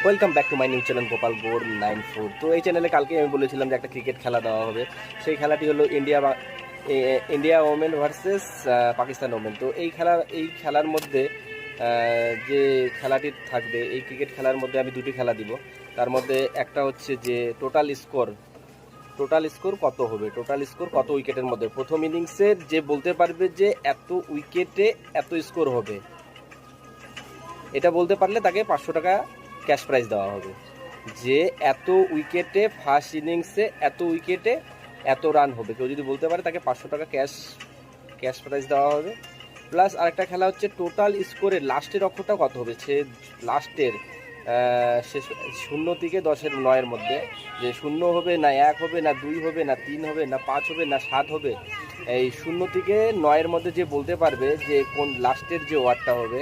Welcome back to my new channel Gopal গোর 94। তো এই চ্যানেলে কালকে আমি বলেছিলাম যে একটা ক্রিকেট খেলা দেওয়া হবে। সেই খেলাটি হলো India women versus Pakistan women. তো এই খেলার মধ্যে যে খেলাটি থাকবে, এই ক্রিকেট খেলার মধ্যে আমি দুটি খেলা দিব। তার মধ্যে একটা হচ্ছে যে টোটাল স্কোর কত হবে, টোটাল স্কোর কত উইকেটের মধ্যে প্রথম ইনিংসের যে বলতে পারবে যে এত উইকেটে এত স্কোর হবে, এটা বলতে পারলে তাকে 500 টাকা ক্যাশ প্রাইজ দেওয়া হবে। যে এত উইকেটে ফার্স্ট ইনিংসে এত উইকেটে এত রান হবে, কেউ যদি বলতে পারে তাকে 500 টাকা ক্যাশ প্রাইজ দেওয়া হবে। প্লাস আরেকটা খেলা হচ্ছে টোটাল স্কোরের লাস্টের অক্ষরটা কত হবে, সে লাস্টের শেষ 0 থেকে 10-9 মধ্যে যে 0 হবে না 1 হবে না 2 হবে না 3 হবে না 5 হবে না 7 হবে, এই 0 থেকে 9 মধ্যে যে বলতে পারবে যে কোন লাস্টের যে ওভারটা হবে